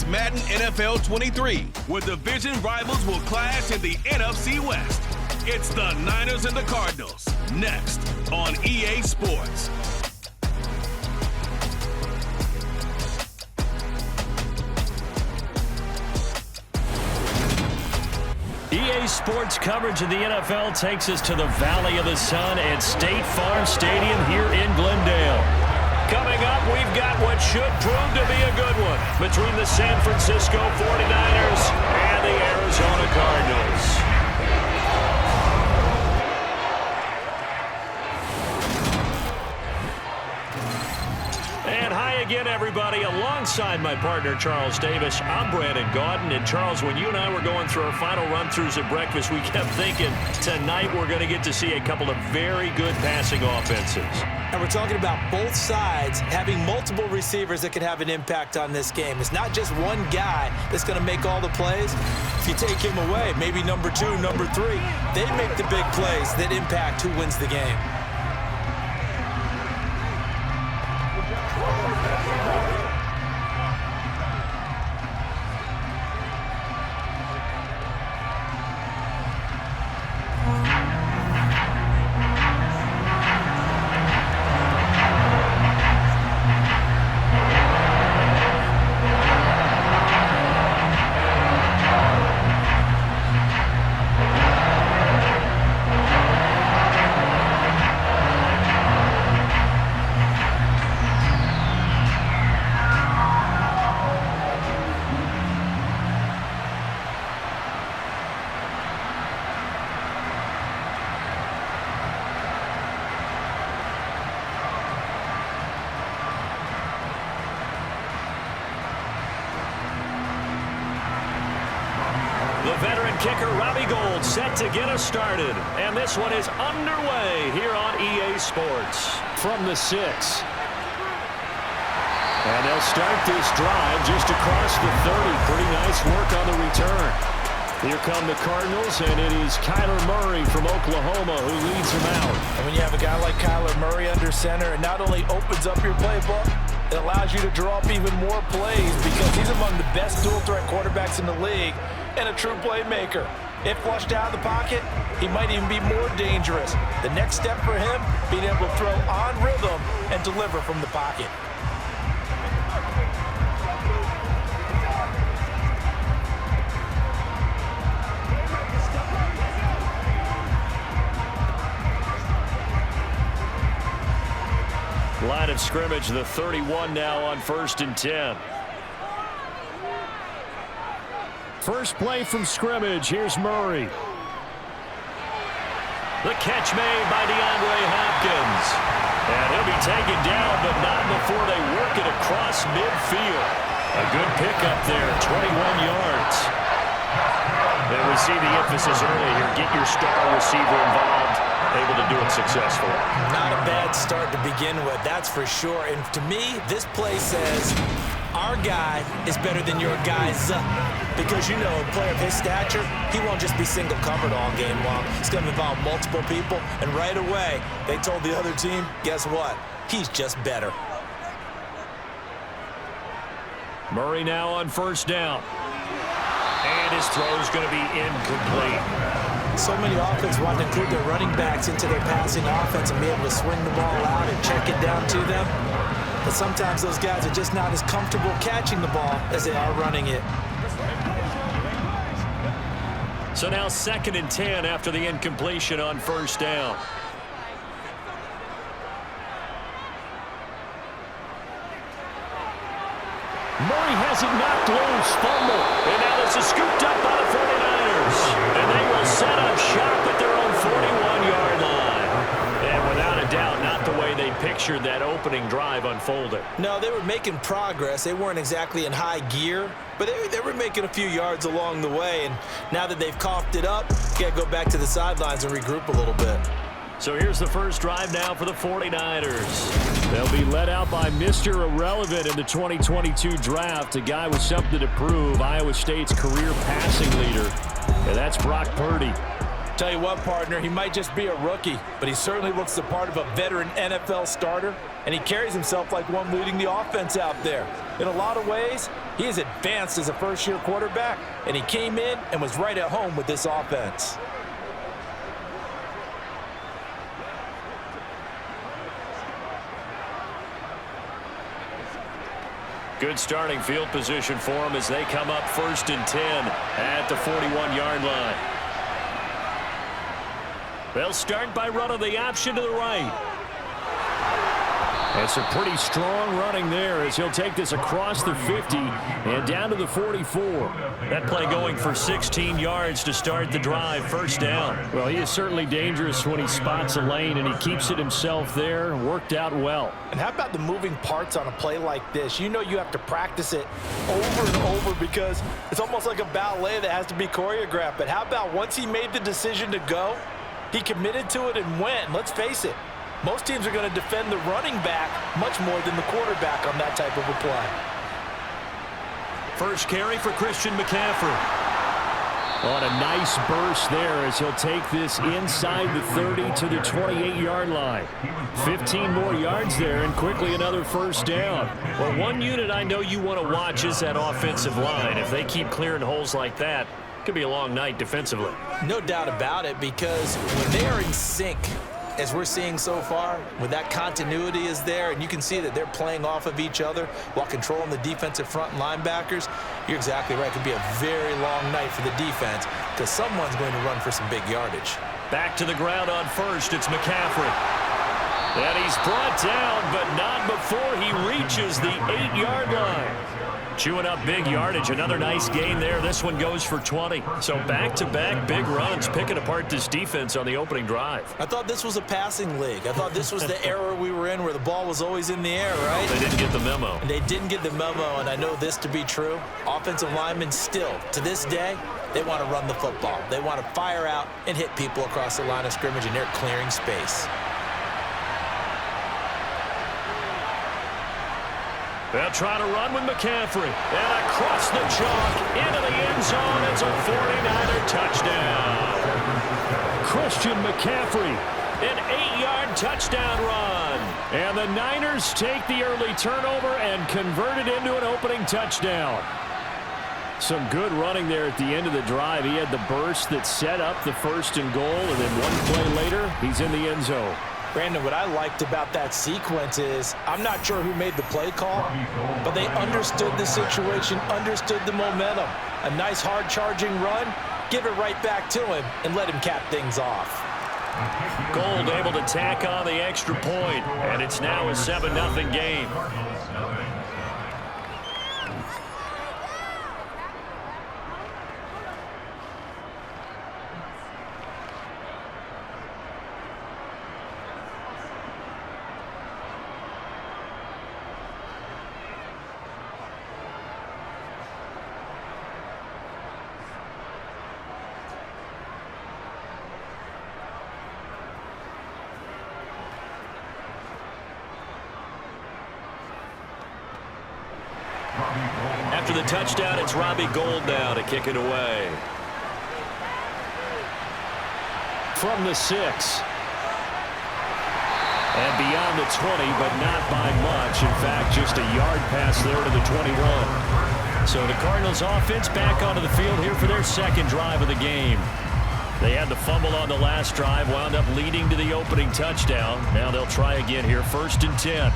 Madden NFL 23, where division rivals will clash in the NFC West. It's the Niners and the Cardinals, next on EA Sports. EA Sports coverage of the NFL takes us to the Valley of the Sun at State Farm Stadium here in Glendale. Coming up, we've got what should prove to be a good one between the San Francisco 49ers and the Arizona Cardinals. And hi again, everybody. Alongside my partner, Charles Davis, I'm Brandon Gaudin. And Charles, when you and I were going through our final run-throughs at breakfast, we kept thinking tonight we're going to get to see a couple of very good passing offenses. And we're talking about both sides having multiple receivers that can have an impact on this game. It's not just one guy that's going to make all the plays. If you take him away, maybe number 2, number 3, they make the big plays that impact who wins the game. The veteran kicker, Robbie Gould, set to get us started. And this one is underway here on EA Sports. From the 6. And they'll start this drive just across the 30. Pretty nice work on the return. Here come the Cardinals, and it is Kyler Murray from Oklahoma who leads them out. And when you have a guy like Kyler Murray under center, it not only opens up your playbook, it allows you to draw up even more plays because he's among the best dual-threat quarterbacks in the league and a true playmaker. If flushed out of the pocket, he might even be more dangerous. The next step for him, being able to throw on rhythm and deliver from the pocket. Line of scrimmage, the 31 now on 1st and 10. First play from scrimmage. Here's Murray. The catch made by DeAndre Hopkins. And he'll be taken down, but not before they work it across midfield. A good pickup there, 21 yards. And we see the emphasis early here. Get your star receiver involved. Able to do it successfully. Not a bad start to begin with, that's for sure. And to me, this play says our guy is better than your guys. Because, you know, a player of his stature, he won't just be single covered all game long. It's going to involve multiple people. And right away, they told the other team, guess what? He's just better. Murray now on 1st down. And his throw's going to be incomplete. So many offenses want to include their running backs into their passing offense and be able to swing the ball out and check it down to them. But sometimes those guys are just not as comfortable catching the ball as they are running it. So now 2nd and 10 after the incompletion on 1st down. Murray has it knocked loose, fumble. And now this is scooped up by the 49ers. And they will set up shop at their own 41-yard line. And without a doubt, not the way they pictured that opening drive unfolded. No, they were making progress. They weren't exactly in high gear, but they were making a few yards along the way. And now that they've coughed it up, you got to go back to the sidelines and regroup a little bit. So here's the first drive now for the 49ers. They'll be led out by Mr. Irrelevant in the 2022 draft, a guy with something to prove, Iowa State's career passing leader, and that's Brock Purdy. Tell you what, partner, he might just be a rookie, but he certainly looks the part of a veteran NFL starter, and he carries himself like one leading the offense out there. In a lot of ways, He is advanced as a first-year quarterback, and he came in and was right at home with this offense. Good starting field position for them as they come up 1st and 10 at the 41-yard line. They'll start by running the option to the right. It's a pretty strong running there as he'll take this across the 50 and down to the 44. That play going for 16 yards to start the drive, 1st down. Well, he is certainly dangerous when he spots a lane, and he keeps it himself there. Worked out well. And how about the moving parts on a play like this? You know you have to practice it over and over because it's almost like a ballet that has to be choreographed. But how about once he made the decision to go, he committed to it and went. And let's face it, most teams are going to defend the running back much more than the quarterback on that type of a play. First carry for Christian McCaffrey. On a nice burst there as he'll take this inside the 30 to the 28-yard line. 15 more yards there and quickly another 1st down. Well, one unit I know you want to watch is that offensive line. If they keep clearing holes like that, it could be a long night defensively. No doubt about it, because when they are in sync, as we're seeing so far, when that continuity is there and you can see that they're playing off of each other while controlling the defensive front and linebackers, you're exactly right. It could be a very long night for the defense because someone's going to run for some big yardage. Back to the ground on 1st. It's McCaffrey. And he's brought down, but not before he reaches the 8-yard line. Chewing up big yardage. Another nice gain there. This one goes for 20. So back-to-back big runs, picking apart this defense on the opening drive. I thought this was a passing league. I thought this was the era we were in where the ball was always in the air, right? They didn't get the memo. And they didn't get the memo, and I know this to be true. Offensive linemen still, to this day, they want to run the football. They want to fire out and hit people across the line of scrimmage, and they're clearing space. They'll try to run with McCaffrey. And across the chalk, into the end zone. It's a 49er touchdown. Christian McCaffrey, an 8-yard touchdown run. And the Niners take the early turnover and convert it into an opening touchdown. Some good running there at the end of the drive. He had the burst that set up the 1st and goal, and then one play later, he's in the end zone. Brandon, what I liked about that sequence is I'm not sure who made the play call, but they understood the situation, understood the momentum. A nice hard-charging run, give it right back to him, and let him cap things off. Gold able to tack on the extra point, and it's now a 7-0 game. After the touchdown, it's Robbie Gould now to kick it away. From the 6. And beyond the 20, but not by much. In fact, just a yard pass there to the 21. So the Cardinals offense back onto the field here for their 2nd drive of the game. They had the fumble on the last drive, wound up leading to the opening touchdown. Now they'll try again here, 1st and 10.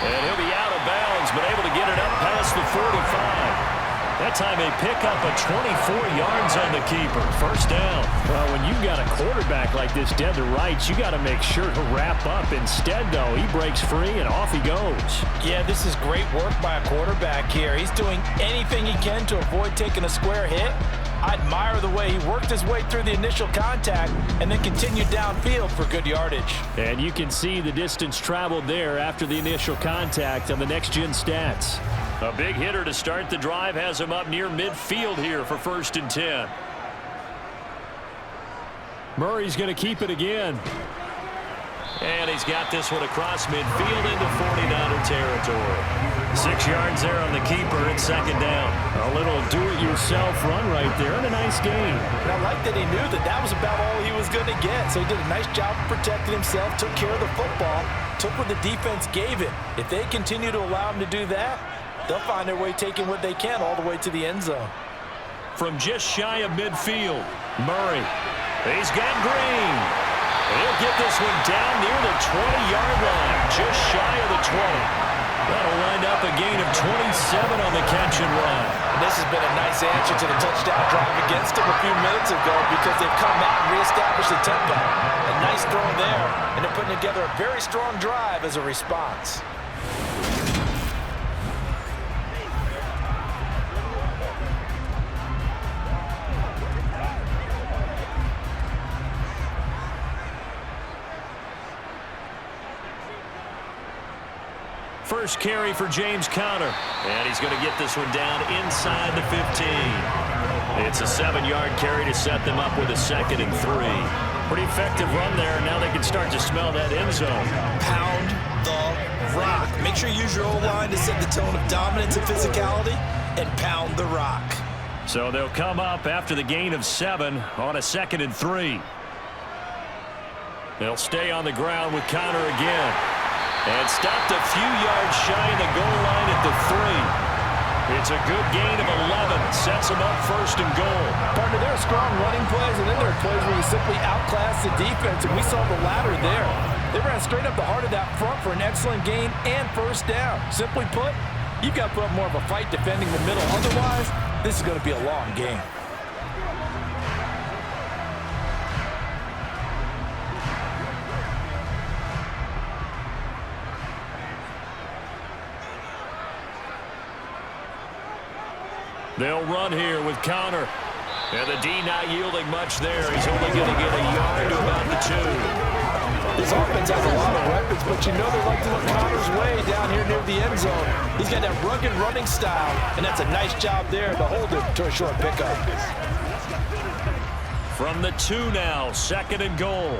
And he'll be out of bounds, but able to get it up past the 45. That time they pick up a 24 yards on the keeper. 1st down. Well, when you've got a quarterback like this dead to rights, you got to make sure to wrap up. Instead, though, he breaks free and off he goes. Yeah, this is great work by a quarterback here. He's doing anything he can to avoid taking a square hit. I admire the way he worked his way through the initial contact and then continued downfield for good yardage. And you can see the distance traveled there after the initial contact on the next-gen stats. A big hitter to start the drive has him up near midfield here for 1st and 10. Murray's going to keep it again. And he's got this one across midfield into 49er territory. 6 yards there on the keeper. It's second down. A little do-it-yourself run right there and a nice gain. And I like that he knew that that was about all he was going to get. So he did a nice job of protecting himself, took care of the football, took what the defense gave him. If they continue to allow him to do that, they'll find their way taking what they can all the way to the end zone. From just shy of midfield, Murray. He's got Green. He'll get this one down near the 20-yard line, just shy of the 20. That'll wind up a gain of 27 on the catch and run. And this has been a nice answer to the touchdown drive against them a few minutes ago because they've come out and reestablished the tempo. A nice throw there, and they're putting together a very strong drive as a response. First carry for James Conner. And he's going to get this one down inside the 15. It's a 7-yard carry to set them up with a 2nd and 3. Pretty effective run there. Now they can start to smell that end zone. Pound the rock. Make sure you use your O-line to set the tone of dominance and physicality, and pound the rock. So they'll come up after the gain of 7 on a 2nd and 3. They'll stay on the ground with Conner again. And stopped a few yards shy of the goal line at the 3. It's a good gain of 11. Sets them up 1st and goal. Partner, there are strong running plays, and then there are plays where you simply outclass the defense, and we saw the latter there. They ran straight up the heart of that front for an excellent gain and 1st down. Simply put, you've got to put up more of a fight defending the middle. Otherwise, this is going to be a long game. They'll run here with Conner. And the D not yielding much there. He's only going to get a yard to about the 2. This offense has a lot of weapons, but you know they like to look Conner's way down here near the end zone. He's got that rugged running style, and that's a nice job there to hold it to a short pickup. From the 2 now, 2nd and goal.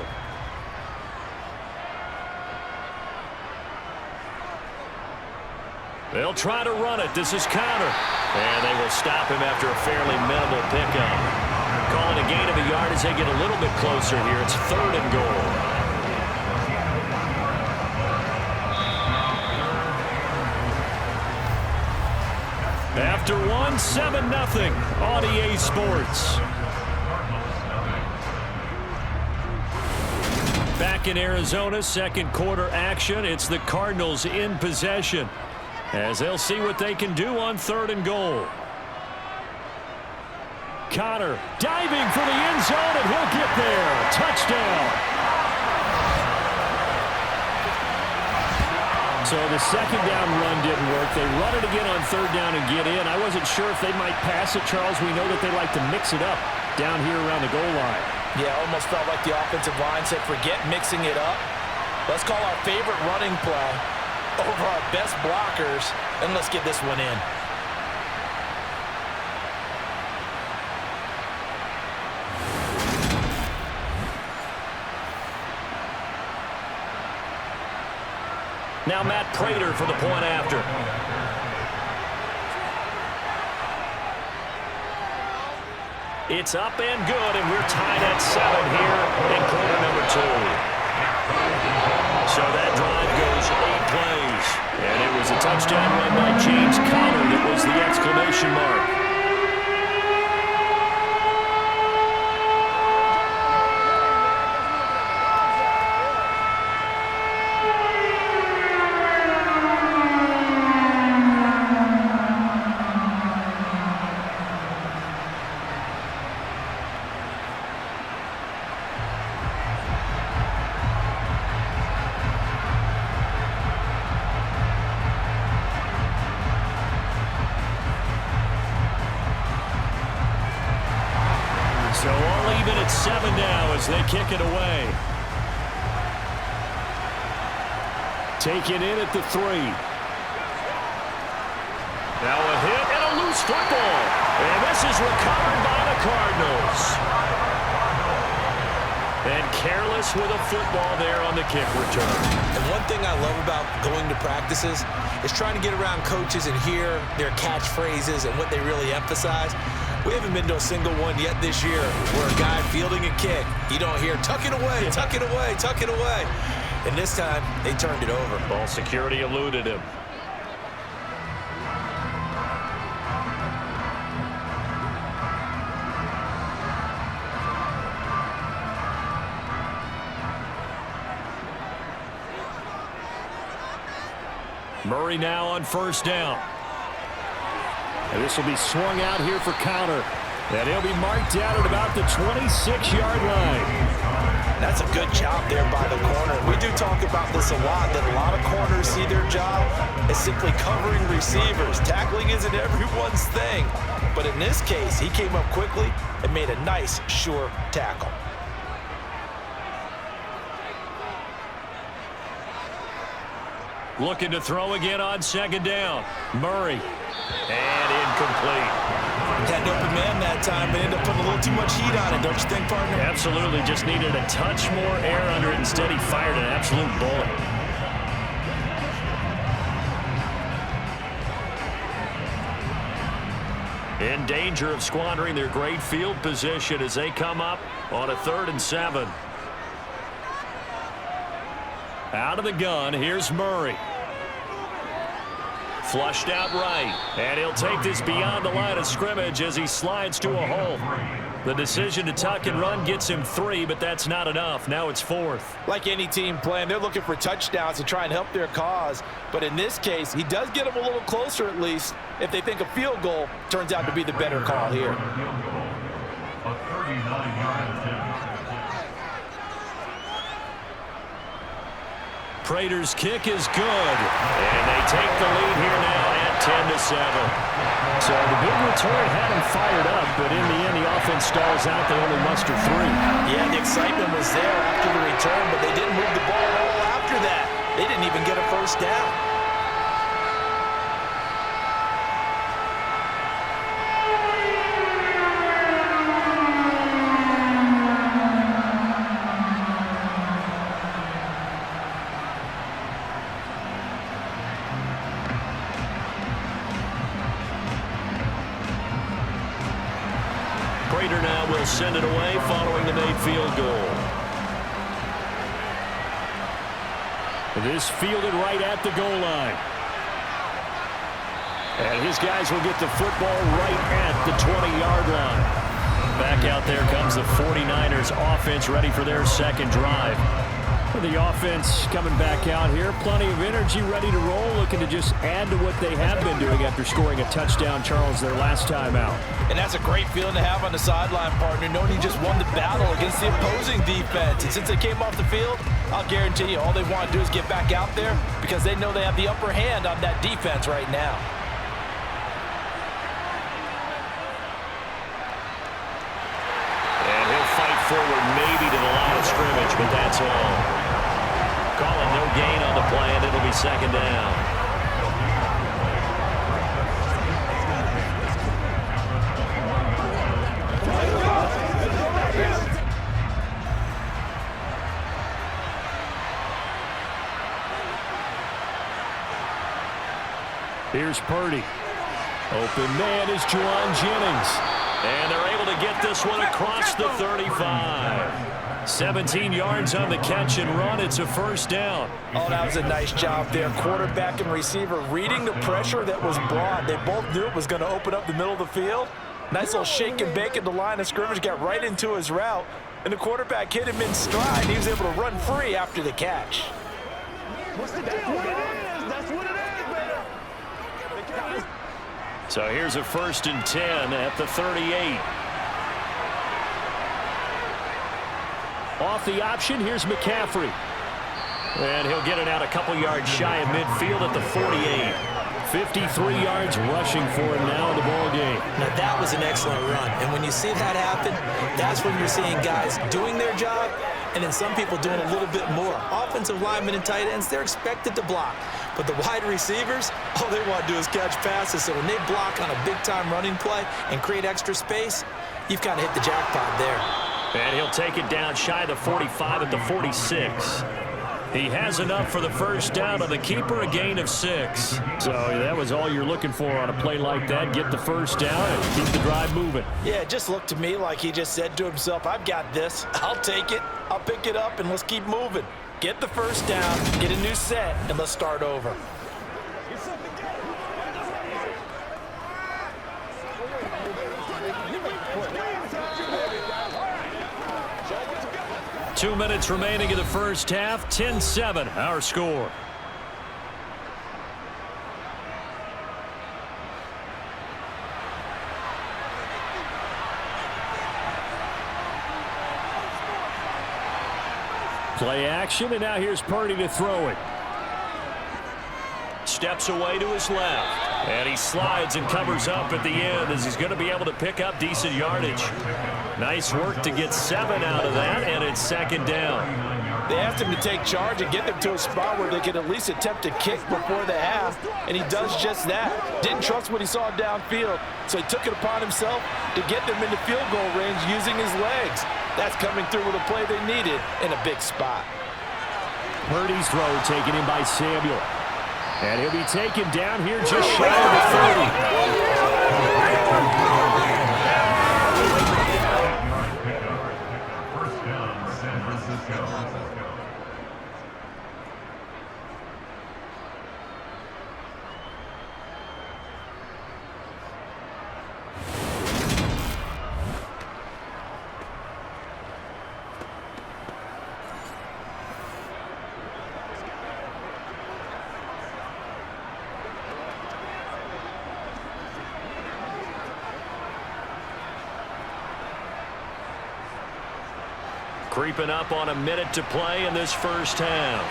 They'll try to run it. This is Conner. And they will stop him after a fairly minimal pickup. Calling a gain of a yard as they get a little bit closer here. It's 3rd and goal. After 1, 7-0 on EA Sports. Back in Arizona, 2nd quarter action. It's the Cardinals in possession, as they'll see what they can do on 3rd and goal. Conner diving for the end zone, and he'll get there. Touchdown. So the 2nd down run didn't work. They run it again on 3rd down and get in. I wasn't sure if they might pass it, Charles. We know that they like to mix it up down here around the goal line. Yeah, almost felt like the offensive line said, forget mixing it up. Let's call our favorite running play over our best blockers, and let's get this one in. Now Matt Prater for the point after. It's up and good, and we're tied at 7 here in quarter number 2. So that drive goes 8 plays. And it was a touchdown run by James Conner that was the exclamation mark. So all even at 7 now as they kick it away. Taken in at the 3. Now a hit and a loose football. And this is recovered by the Cardinals. And careless with a football there on the kick return. And one thing I love about going to practices is trying to get around coaches and hear their catchphrases and what they really emphasize. We haven't been to a single one yet this year where a guy fielding a kick, you don't hear, tuck it away, tuck it away, tuck it away. And this time, they turned it over. Ball security eluded him. Murray now on first down. And this will be swung out here for counter. And he'll be marked down at about the 26-yard line. That's a good job there by the corner. We do talk about this a lot, that a lot of corners see their job as simply covering receivers. Tackling isn't everyone's thing. But in this case, he came up quickly and made a nice, sure tackle. Looking to throw again on second down. Murray. And incomplete. Had an open man that time, but ended up putting a little too much heat on it, don't you think, partner? Absolutely. Just needed a touch more air under it. Instead, he fired an absolute bullet. In danger of squandering their great field position as they come up on a 3rd and 7. Out of the gun, here's Murray. Flushed out right, and he'll take this beyond the line of scrimmage as he slides to a hole. The decision to tuck and run gets him 3, but that's not enough. Now it's 4th. Like any team playing, they're looking for touchdowns to try and help their cause. But in this case, he does get them a little closer at least if they think a field goal turns out to be the better call here. A 39-yard attempt. Prater's kick is good, and they take the lead here now at 10-7. So the big return had him fired up, but in the end, the offense stalls out. They only muster 3. Yeah, the excitement was there after the return, but they didn't move the ball at all after that. They didn't even get a first down. Prater now will send it away following the made field goal. This fielded right at the goal line. And his guys will get the football right at the 20-yard line. Back out there comes the 49ers offense ready for their second drive. The offense coming back out here. Plenty of energy, ready to roll, looking to just add to what they have been doing after scoring a touchdown, Charles, their last time out. And that's a great feeling to have on the sideline, partner, knowing you just won the battle against the opposing defense. And since they came off the field, I'll guarantee you all they want to do is get back out there because they know they have the upper hand on that defense right now. And he'll fight forward maybe to the line of scrimmage, but that's all. Calling no gain on the play, and it'll be second down. Here's Purdy. Open man is Juwan Jennings. And they're able to get this one across the 35. 17 yards on the catch and run. It's a first down. Oh, that was a nice job there. Quarterback and receiver reading the pressure that was brought. They both knew it was going to open up the middle of the field. Nice little shake and bake at the line of scrimmage. Got right into his route. And the quarterback hit him in stride. He was able to run free after the catch. What's the deal? That's what it is. That's what it is, baby. So here's a 1st and 10 at the 38. Off the option, here's McCaffrey. And he'll get it out a couple yards shy of midfield at the 48. 53 yards rushing for him now in the ball game. Now that was an excellent run. And when you see that happen, that's when you're seeing guys doing their job and then some people doing a little bit more. Offensive linemen and tight ends, they're expected to block. But the wide receivers, all they want to do is catch passes. So when they block on a big-time running play and create extra space, you've kind of hit the jackpot there. And he'll take it down shy of the 45 at the 46. He has enough for the first down on the keeper, a gain of 6. So that was all you're looking for on a play like that. Get the first down and keep the drive moving. Yeah, it just looked to me like he just said to himself, I've got this. I'll take it. I'll pick it up, and let's keep moving. Get the first down, get a new set, and let's start over. 2 minutes remaining in the first half. 10-7, our score. Play action, and now here's Purdy to throw it. Steps away to his left. And he slides and covers up at the end as he's going to be able to pick up decent yardage. Nice work to get 7 out of that, and it's second down. They asked him to take charge and get them to a spot where they could at least attempt to kick before the half, and he does just that. Didn't trust what he saw downfield, so he took it upon himself to get them into field goal range using his legs. That's coming through with a play they needed in a big spot. Purdy's throw taken in by Samuel. And he'll be taken down here just shy of the 30. First down, San Francisco. Creeping up on a minute to play in this first half.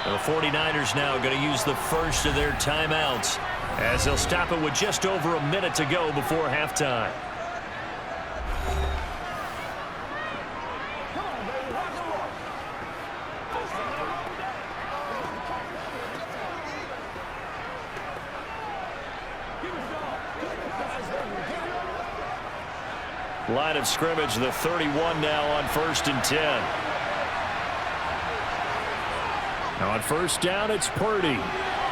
The 49ers now going to use the first of their timeouts as they'll stop it with just over a minute to go before halftime. Line of scrimmage, the 31 now on 1st and 10. Now on first down, it's Purdy.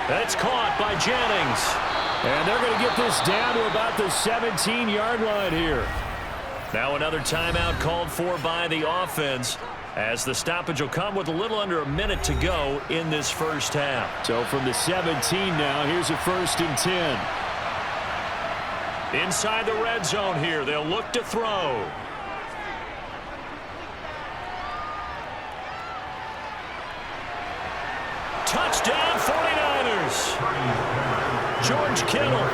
That's caught by Jennings. And they're going to get this down to about the 17-yard line here. Now another timeout called for by the offense as the stoppage will come with a little under a minute to go in this first half. So from the 17 now, here's a 1st and 10. Inside the red zone here, they'll look to throw. Touchdown 49ers. George Kittle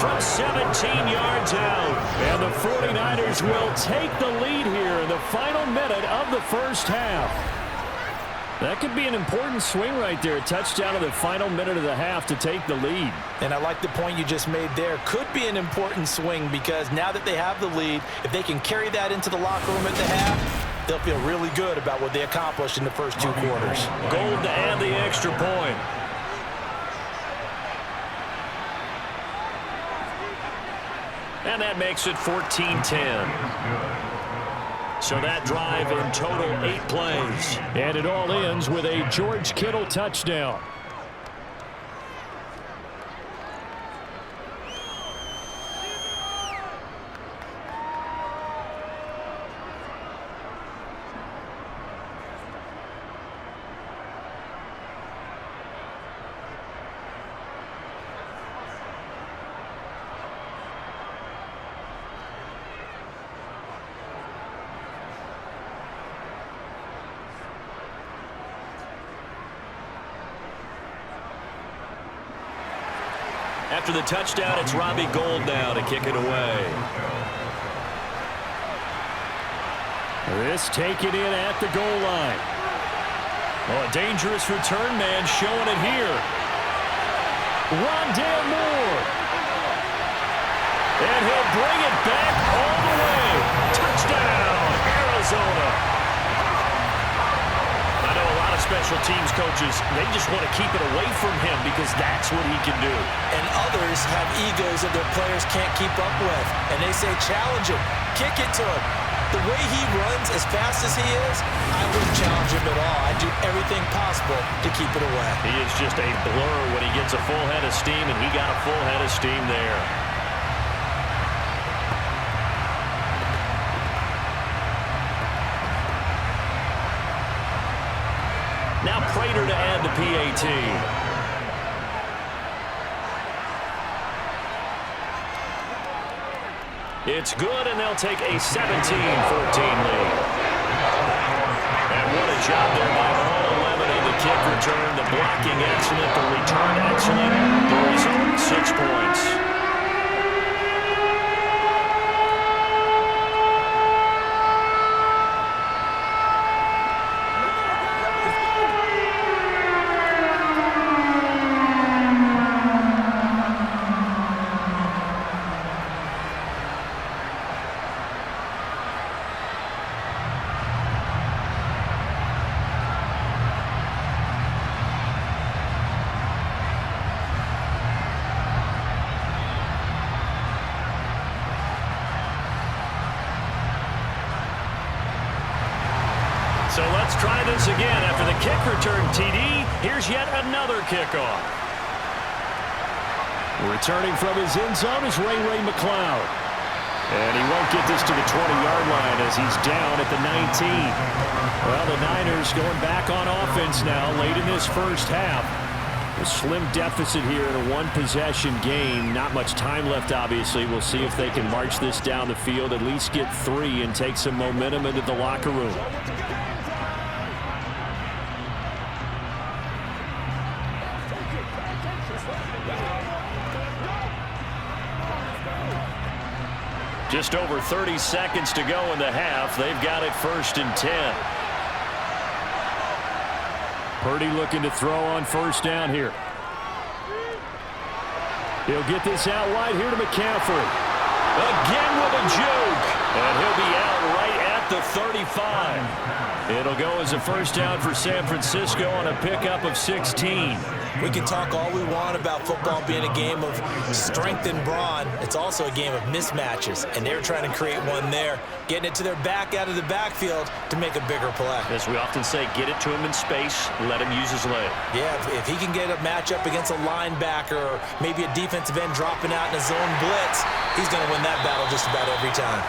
from 17 yards out. And the 49ers will take the lead here in the final minute of the first half. That could be an important swing right there. A touchdown in the final minute of the half to take the lead. And I like the point you just made there. Could be an important swing because now that they have the lead, if they can carry that into the locker room at the half, they'll feel really good about what they accomplished in the first 2 quarters. Gold to add the extra point. And that makes it 14-10. So that drive in total 8 plays. And it all ends with a George Kittle touchdown. After the touchdown, it's Robbie Gould now to kick it away. This taken in at the goal line. Oh, a dangerous return man showing it here. Rondale Moore. And he'll bring it back all the way. Touchdown, Arizona. I know a lot of special teams coaches, they just want to keep it away from him because that's what he can do. And others have egos that their players can't keep up with. And they say, challenge him, kick it to him. the way he runs as fast as he is, I wouldn't challenge him at all. I'd do everything possible to keep it away. He is just a blur when he gets a full head of steam, and he got a full head of steam there. Now Prater to add the PAT. It's good, and they'll take a 17-14 lead. And what a job there by all 11 of the kick return. The blocking excellent, the return excellent. The result, 6 points. So let's try this again. After the kick return TD, here's yet another kickoff. Returning from his end zone is Ray McLeod. And he won't get this to the 20-yard line as he's down at the 19. Well, the Niners going back on offense now late in this first half. A slim deficit here in a one-possession game. Not much time left, obviously. We'll see if they can march this down the field, at least get 3 and take some momentum into the locker room. Just over 30 seconds to go in the half. They've got it 1st and 10. Purdy looking to throw on first down here. He'll get this out wide here to McCaffrey. Again with a juke. And he'll be out right at the 35. It'll go as a first down for San Francisco on a pickup of 16. We can talk all we want about football being a game of strength and brawn. It's also a game of mismatches, and they're trying to create one there, getting it to their back out of the backfield to make a bigger play. As we often say, get it to him in space, let him use his leg. Yeah, if he can get a matchup against a linebacker or maybe a defensive end dropping out in a zone blitz, he's going to win that battle just about every time.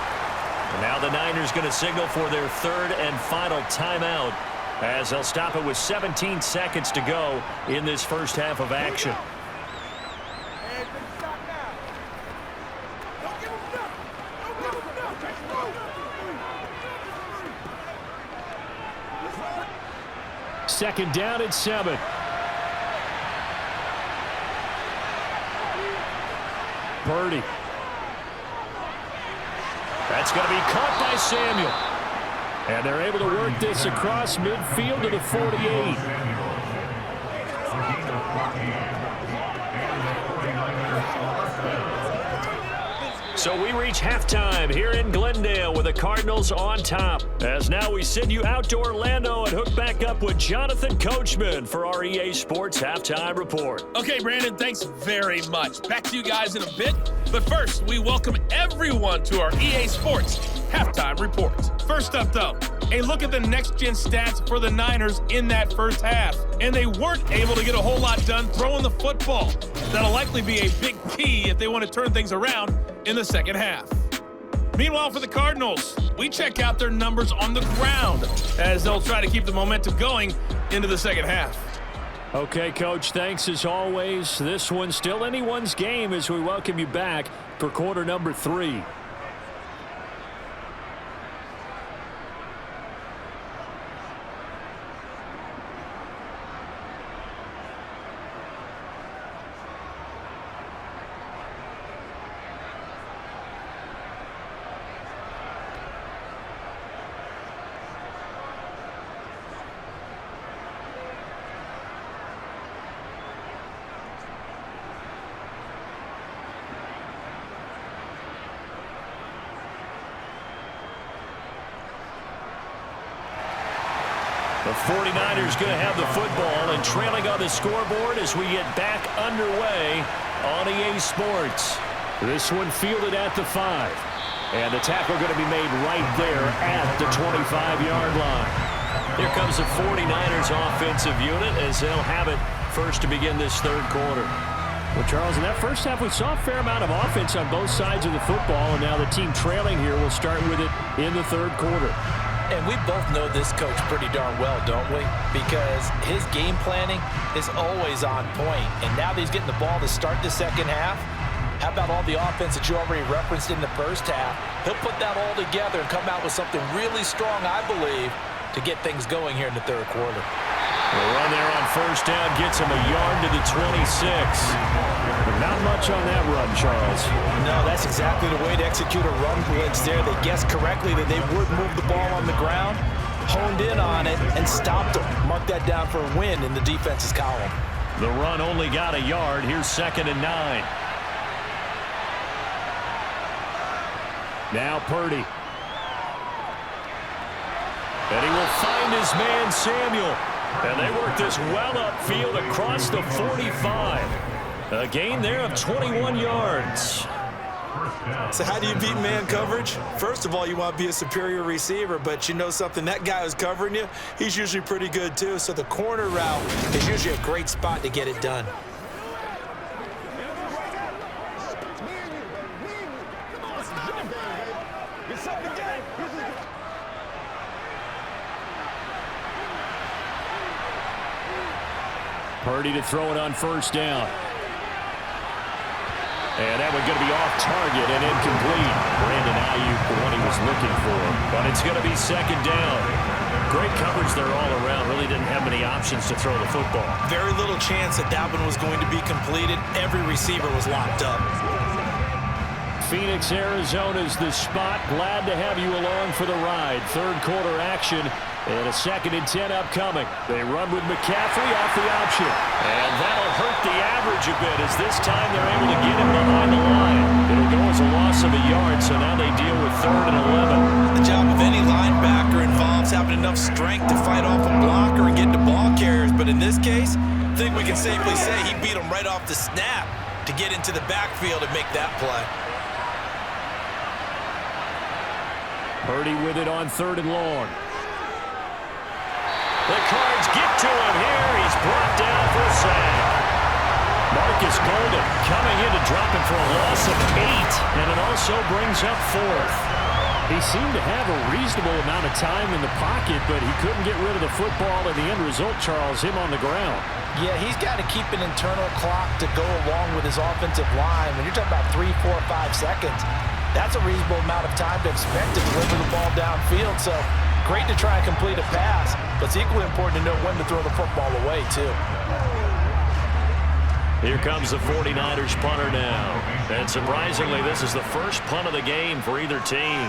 And now the Niners going to signal for their 3rd and final timeout, as they'll stop it with 17 seconds to go in this first half of action. Second down and 7. Purdy. That's going to be caught by Samuel. And they're able to work this across midfield to the 48. So we reach halftime here in Glendale with the Cardinals on top. As now we send you out to Orlando and hook back up with Jonathan Coachman for our EA Sports Halftime Report. Okay, Brandon, thanks very much. Back to you guys in a bit. But first, we welcome everyone to our EA Sports Halftime Report. First up, though, a look at the next-gen stats for the Niners in that first half. And they weren't able to get a whole lot done throwing the football. That'll likely be a big key if they want to turn things around in the second half. Meanwhile, for the Cardinals, we check out their numbers on the ground as they'll try to keep the momentum going into the second half. Okay, Coach, thanks as always. This one's still anyone's game as we welcome you back for quarter number 3. The 49ers going to have the football and trailing on the scoreboard as we get back underway on EA Sports. This one fielded at the 5. And the tackle going to be made right there at the 25-yard line. Here comes the 49ers offensive unit as they'll have it first to begin this third quarter. Well, Charles, in that first half, we saw a fair amount of offense on both sides of the football, and now the team trailing here will start with it in the third quarter. And we both know this coach pretty darn well, don't we? Because his game planning is always on point. And now that he's getting the ball to start the second half, how about all the offense that you already referenced in the first half? He'll put that all together and come out with something really strong, I believe, to get things going here in the third quarter. The run there on first down gets him a yard to the 26. But not much on that run, Charles. No, that's exactly the way to execute a run blitz there. They guessed correctly that they would move the ball on the ground, honed in on it, and stopped them. Mark that down for a win in the defense's column. The run only got a yard. Here's 2nd and 9. Now Purdy. And he will find his man Samuel. And they work this well upfield across the 45. A gain there of 21 yards. So how do you beat man coverage? First of all, you want to be a superior receiver, but you know something, that guy who's covering you, he's usually pretty good too. So the corner route is usually a great spot to get it done. Purdy to throw it on first down. And that one's going to be off target and incomplete. Brandon Ayuk, the one he was looking for. But it's going to be 2nd down. Great coverage there all around. Really didn't have many options to throw the football. Very little chance that that one was going to be completed. Every receiver was locked up. Phoenix, Arizona's the spot. Glad to have you along for the ride. Third quarter action. And a 2nd and 10 upcoming. They run with McCaffrey off the option. And that'll hurt the average a bit as this time they're able to get him behind the line. It'll go as a loss of a yard, so now they deal with 3rd and 11. The job of any linebacker involves having enough strength to fight off a blocker and get to ball carriers. But in this case, I think we can safely say he beat him right off the snap to get into the backfield and make that play. Purdy with it on 3rd and long. The Cards get to him here. He's brought down for a sack. Marcus Golden coming in to drop him for a loss of 8, and it also brings up 4th. He seemed to have a reasonable amount of time in the pocket, but he couldn't get rid of the football, and the end result, Charles, him on the ground. Yeah, he's got to keep an internal clock to go along with his offensive line. When you're talking about 3, 4, 5 seconds, that's a reasonable amount of time to expect to deliver the ball downfield. So great to try and complete a pass, but it's equally important to know when to throw the football away, too. Here comes the 49ers punter now. And surprisingly, this is the first punt of the game for either team.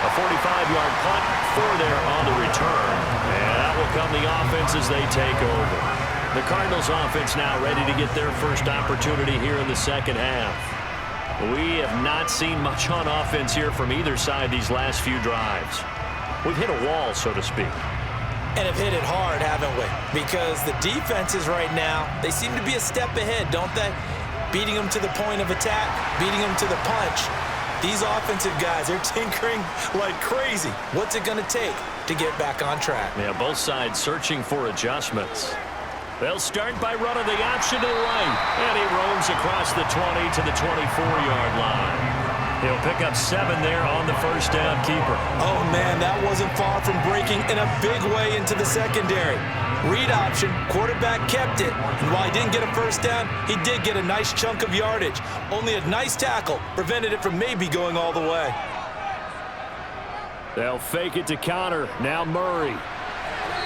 A 45-yard punt, 4 there on the return. And that will come the offense as they take over. The Cardinals offense now ready to get their first opportunity here in the second half. We have not seen much on offense here from either side these last few drives. We've hit a wall, so to speak. And have hit it hard, haven't we? Because the defenses right now, they seem to be a step ahead, don't they? Beating them to the point of attack, beating them to the punch. These offensive guys, they're tinkering like crazy. What's it going to take to get back on track? Yeah, both sides searching for adjustments. They'll start by running the option to the right. And he roams across the 20 to the 24-yard line. He'll pick up 7 there on the first down keeper. Oh, man, that wasn't far from breaking in a big way into the secondary. Read option, quarterback kept it. And while he didn't get a first down, he did get a nice chunk of yardage. Only a nice tackle prevented it from maybe going all the way. They'll fake it to Connor. Now Murray.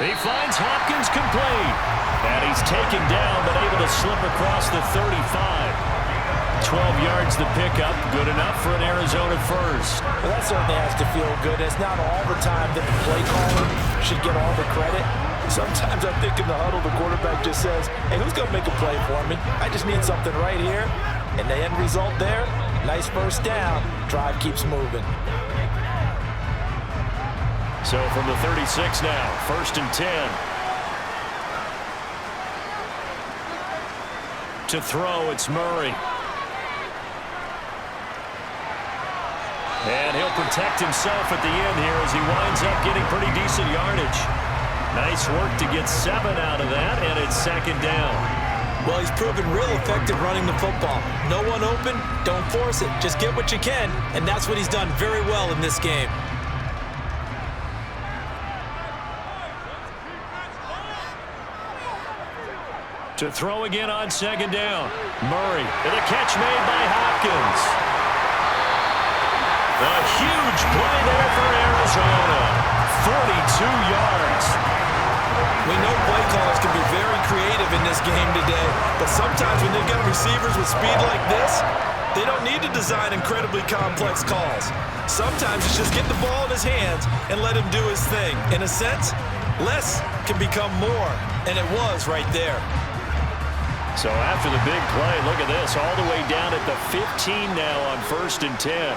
He finds Hopkins complete. And he's taken down, but able to slip across the 35. 12 yards the pickup. Good enough for an Arizona first. Well, that certainly has to feel good. It's not all the time that the play caller should get all the credit. Sometimes I think in the huddle, the quarterback just says, hey, who's going to make a play for me? I just need something right here. And the end result there, nice first down. Drive keeps moving. So from the 36 now, 1st and 10. To throw, it's Murray. And he'll protect himself at the end here as he winds up getting pretty decent yardage. Nice work to get 7 out of that, and it's second down. Well, he's proven real effective running the football. No one open, don't force it. Just get what you can, and that's what he's done very well in this game. To throw again on second down. Murray, and a catch made by Hopkins. A huge play there for Arizona. 42 yards. We know play callers can be very creative in this game today, but sometimes when they've got receivers with speed like this, they don't need to design incredibly complex calls. Sometimes it's just get the ball in his hands and let him do his thing. In a sense, less can become more, and it was right there. So after the big play, look at this, all the way down at the 15 now on 1st and 10.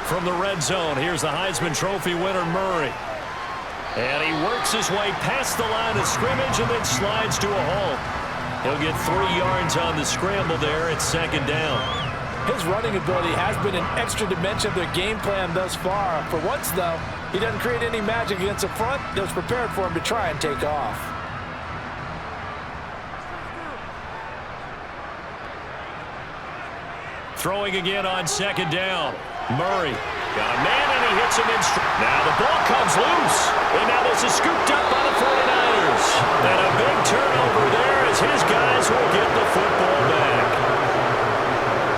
From the red zone, here's the Heisman Trophy winner, Murray. And he works his way past the line of scrimmage and then slides to a halt. He'll get 3 yards on the scramble there at second down. His running ability has been an extra dimension of their game plan thus far. For once, though, he doesn't create any magic against the front that was prepared for him to try and take off. Throwing again on second down. Murray got a man and he hits him in stride. Now the ball comes loose. And now this is scooped up by the 49ers. And a big turnover there as his guys will get the football back.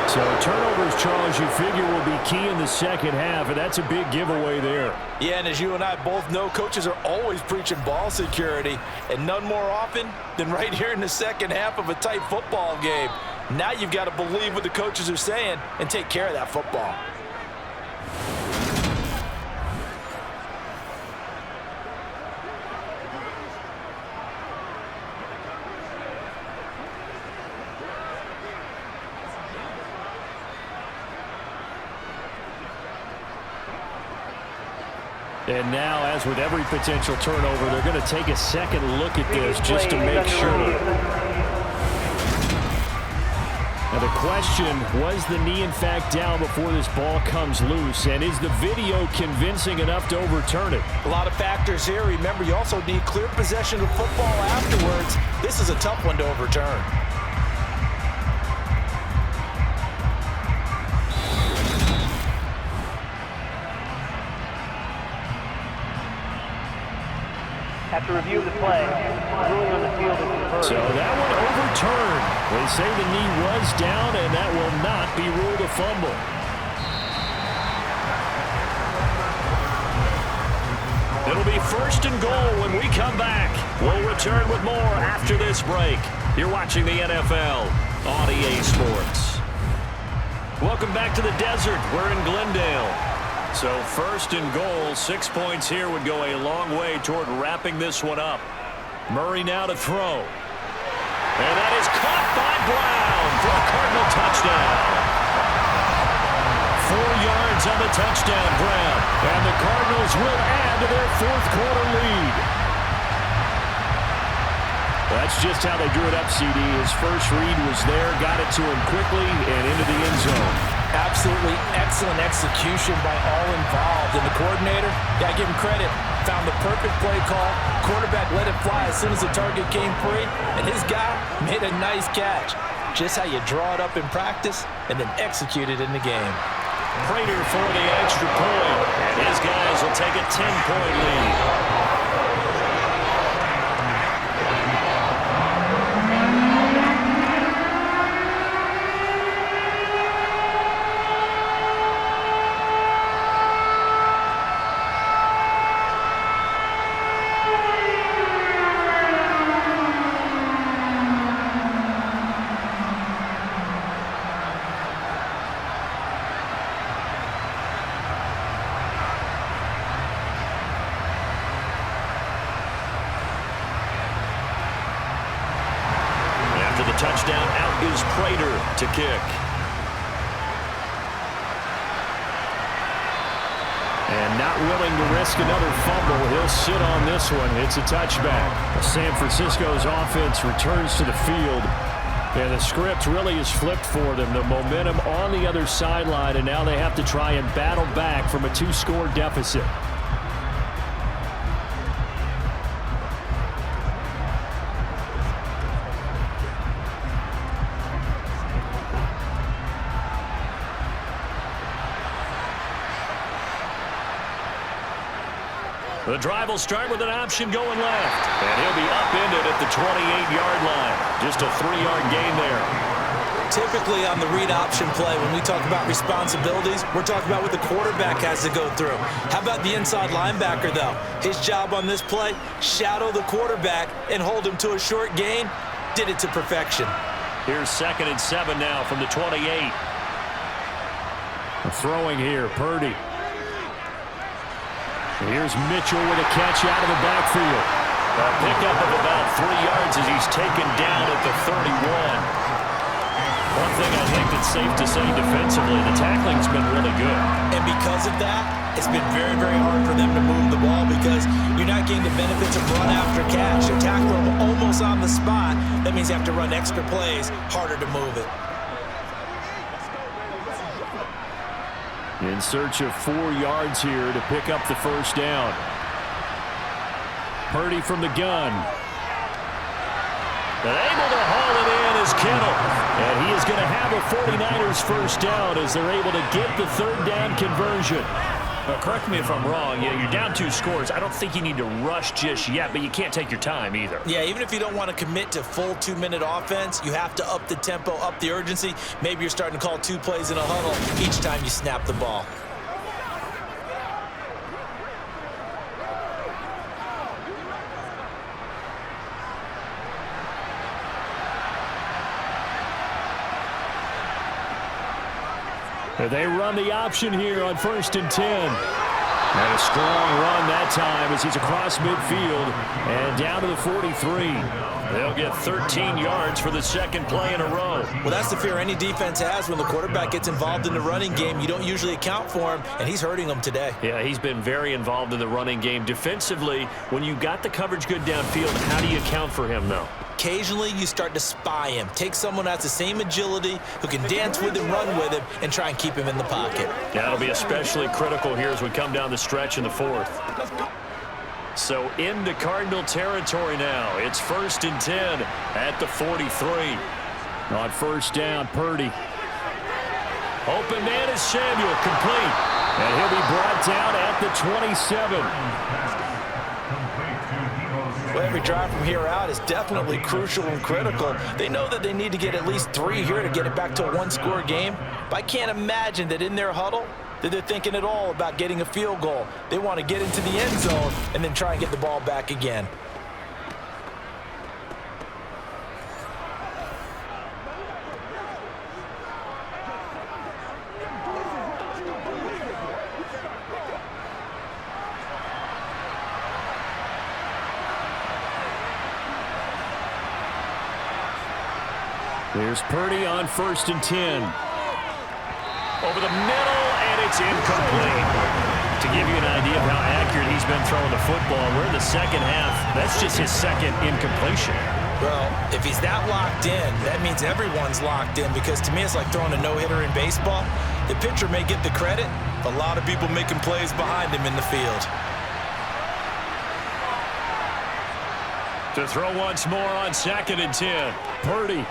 So turnovers, Charles, you figure will be key in the second half, and that's a big giveaway there. Yeah, and as you and I both know, coaches are always preaching ball security, and none more often than right here in the second half of a tight football game. Now you've got to believe what the coaches are saying and take care of that football. And now, as with every potential turnover, they're going to take a second look at this just to make sure. Now the question, was the knee in fact down before this ball comes loose? And is the video convincing enough to overturn it? A lot of factors here. Remember, you also need clear possession of football afterwards. This is a tough one to overturn. After review of the play, ruling on the field is reversed. So that one overturned. They say the knee was down, and that will not be ruled a fumble. It'll be 1st and goal when we come back. We'll return with more after this break. You're watching the NFL on EA Sports. Welcome back to the desert. We're in Glendale. So 1st and goal, 6 points here would go a long way toward wrapping this one up. Murray now to throw. And that is caught by Brown for a Cardinal touchdown. 4 yards on the touchdown, Brown. And the Cardinals will add to their 4th quarter lead. That's just how they drew it up, CD. His first read was there, got it to him quickly and into the end zone. Absolutely excellent execution by all involved. And the coordinator, gotta give him credit, found the perfect play call. Quarterback let it fly as soon as the target came free, and his guy made a nice catch. Just how you draw it up in practice and then execute it in the game. Prater for the extra point, and his guys will take a 10-point lead. Touchdown, out is Prater to kick. And not willing to risk another fumble, he'll sit on this one. It's a touchback. San Francisco's offense returns to the field. And the script really is flipped for them. The momentum on the other sideline, and now they have to try and battle back from a 2-score deficit. The drive will start with an option going left. And he'll be upended at the 28-yard line. Just a 3-yard gain there. Typically on the read option play, when we talk about responsibilities, we're talking about what the quarterback has to go through. How about the inside linebacker, though? His job on this play, shadow the quarterback and hold him to a short gain. Did it to perfection. Here's 2nd and 7 now from the 28. Throwing here, Purdy. Here's Mitchell with a catch out of the backfield. A pickup of about 3 yards as he's taken down at the 31. One thing I think that's safe to say defensively, the tackling's been really good. And because of that, it's been very, very hard for them to move the ball because you're not getting the benefits of run after catch. You tackle them almost on the spot. That means you have to run extra plays, harder to move it. In search of 4 yards here to pick up the first down. Purdy from the gun. And able to haul it in is Kittle. And he is going to have a 49ers first down as they're able to get the 3rd down conversion. Correct me if I'm wrong. Yeah, you're down 2 scores. I don't think you need to rush just yet, but you can't take your time either. Yeah, even if you don't want to commit to full 2-minute offense, you have to up the tempo, up the urgency. Maybe you're starting to call 2 plays in a huddle each time you snap the ball. They run the option here on 1st and 10. And a strong run that time as he's across midfield and down to the 43. They'll get 13 yards for the 2nd play in a row. Well, that's the fear any defense has when the quarterback gets involved in the running game. You don't usually account for him, and he's hurting them today. Yeah, he's been very involved in the running game. Defensively, when you got the coverage good downfield, how do you account for him, though? Occasionally, you start to spy him. Take someone who has the same agility, who can dance with him, run with him, and try and keep him in the pocket. That'll be especially critical here as we come down the stretch in the 4th. So into Cardinal territory now. It's 1st and 10 at the 43. On 1st down, Purdy. Open man is Samuel, complete. And he'll be brought down at the 27. Well, every drive from here out is definitely crucial and critical. They know that they need to get at least 3 here to get it back to a 1-score game. But I can't imagine that in their huddle that they're thinking at all about getting a field goal. They want to get into the end zone and then try and get the ball back again. Here's Purdy on 1st and 10. Over the middle, and it's incomplete. To give you an idea of how accurate he's been throwing the football, we're in the 2nd half. That's just his 2nd incompletion. Well, if he's that locked in, that means everyone's locked in because to me it's like throwing a no-hitter in baseball. The pitcher may get the credit, a lot of people making plays behind him in the field. To throw once more on 2nd and 10. Purdy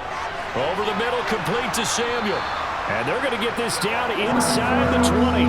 over the middle, complete to Samuel. And they're going to get this down inside the 20.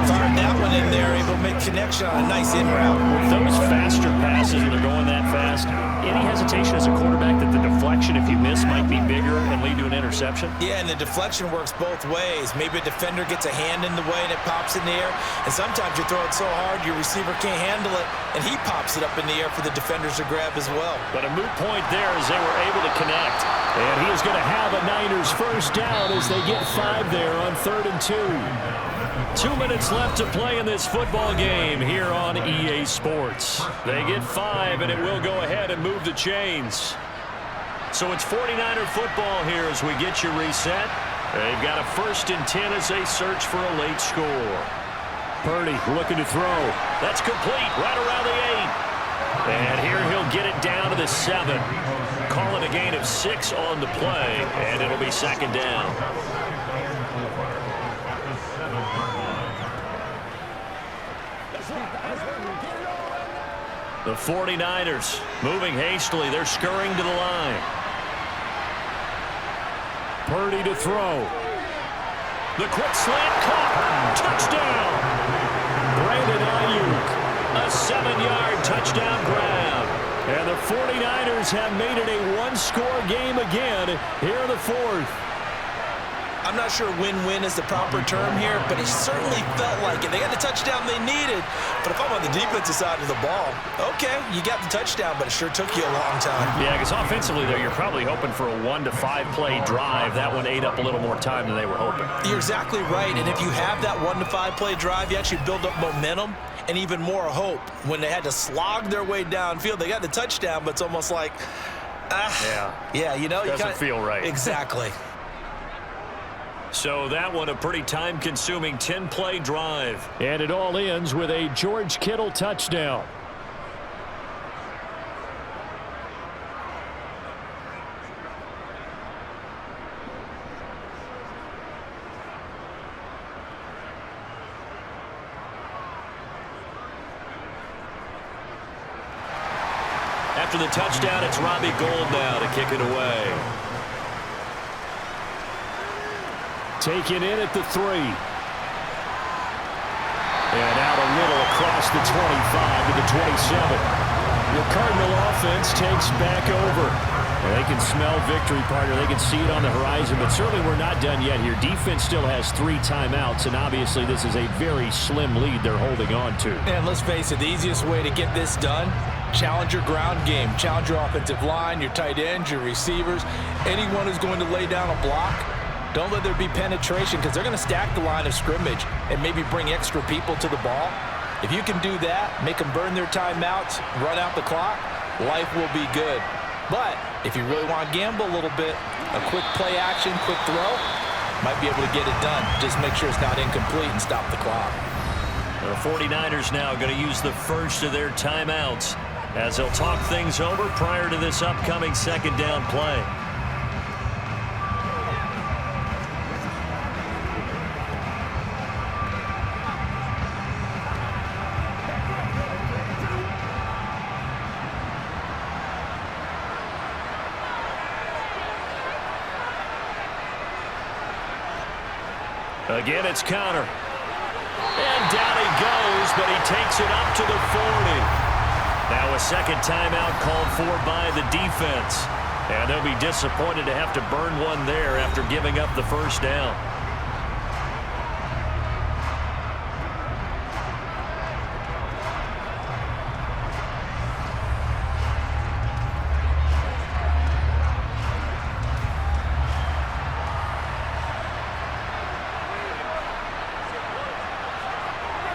Fired that one in there, able to make connection on a nice in route. With those faster passes when they're going that fast, any hesitation as a quarterback that the deflection, if you miss, might be bigger and lead to an interception? Yeah, and the deflection works both ways. Maybe a defender gets a hand in the way and it pops in the air. And sometimes you throw it so hard your receiver can't handle it, and he pops it up in the air for the defenders to grab as well. But a moot point there as they were able to connect. And he is going to have a Niners first down as they get 5 there on 3rd and 2. 2 minutes left to play in this football game here on EA Sports. They get 5, and it will go ahead and move the chains. So it's 49er football here as we get you reset. They've got a 1st and 10 as they search for a late score. Purdy looking to throw. That's complete right around the 8. And here he'll get it down to the 7. Calling a gain of 6 on the play, and it'll be second down. The 49ers moving hastily. They're scurrying to the line. Purdy to throw. The quick slant caught. Touchdown. Brandon Ayuk. A 7-yard touchdown grab. And the 49ers have made it a one-score game again here in the 4th. I'm not sure win-win is the proper term here, but it certainly felt like it. They got the touchdown they needed, but if I'm on the defensive side of the ball, okay, you got the touchdown, but it sure took you a long time. Yeah, because offensively, though, you're probably hoping for a 1 to 5 play drive. That one ate up a little more time than they were hoping. You're exactly right, and if you have that 1 to 5 play drive, you actually build up momentum and even more hope. When they had to slog their way downfield, they got the touchdown, but it's almost like, yeah, you know, doesn't feel right. Exactly. So that one a pretty time-consuming 10-play drive. And it all ends with a George Kittle touchdown. After the touchdown, it's Robbie Gould now to kick it away. Taken in at the 3. And out a little across the 25 to the 27. The Cardinal offense takes back over. Well, they can smell victory, partner. They can see it on the horizon, but certainly we're not done yet here. Defense still has 3 timeouts, and obviously this is a very slim lead they're holding on to. And let's face it, the easiest way to get this done, challenge your ground game. Challenge your offensive line, your tight ends, your receivers, anyone who's going to lay down a block. Don't let there be penetration because they're going to stack the line of scrimmage and maybe bring extra people to the ball. If you can do that, make them burn their timeouts, run out the clock, life will be good. But if you really want to gamble a little bit, a quick play action, quick throw, might be able to get it done. Just make sure it's not incomplete and stop the clock. The 49ers now going to use the first of their timeouts as they'll talk things over prior to this upcoming second down play. Again, it's Connor. And down he goes, but he takes it up to the 40. Now a second timeout called for by the defense. And they'll be disappointed to have to burn one there after giving up the first down.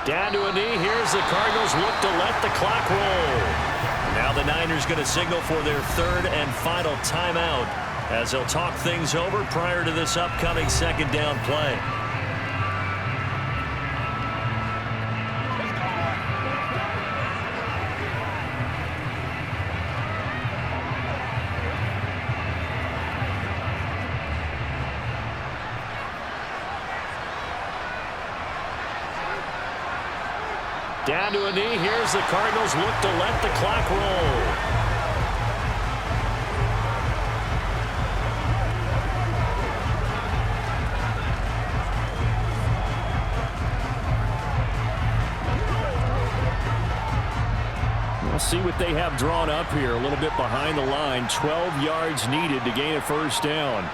Down to a knee. Here's the Cardinals look to let the clock roll. Now the Niners going to signal for their third and final timeout as they'll talk things over prior to this upcoming second down play. Down to a knee. Here's the Cardinals look to let the clock roll. We'll see what they have drawn up here. A little bit behind the line. 12 yards needed to gain a first down.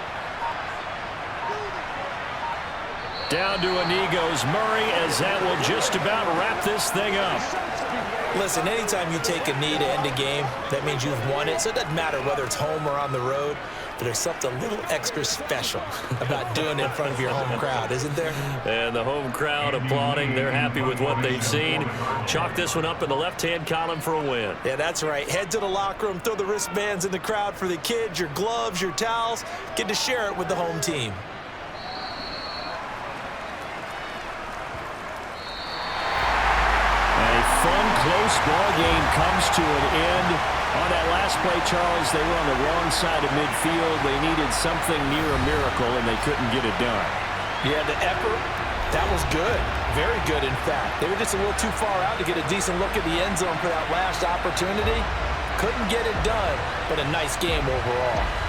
Down to a knee goes Murray as that will just about wrap this thing up. Listen, anytime you take a knee to end a game, that means you've won it. So it doesn't matter whether it's home or on the road, but there's something a little extra special about doing it in front of your home crowd, isn't there? And the home crowd applauding. They're happy with what they've seen. Chalk this one up in the left-hand column for a win. Yeah, that's right. Head to the locker room, throw the wristbands in the crowd for the kids, your gloves, your towels. Get to share it with the home team. Fun, close ball game comes to an end. On that last play, Charles, they were on the wrong side of midfield. They needed something near a miracle, and they couldn't get it done. Yeah, the effort, that was good. Very good, in fact. They were just a little too far out to get a decent look at the end zone for that last opportunity. Couldn't get it done, but a nice game overall.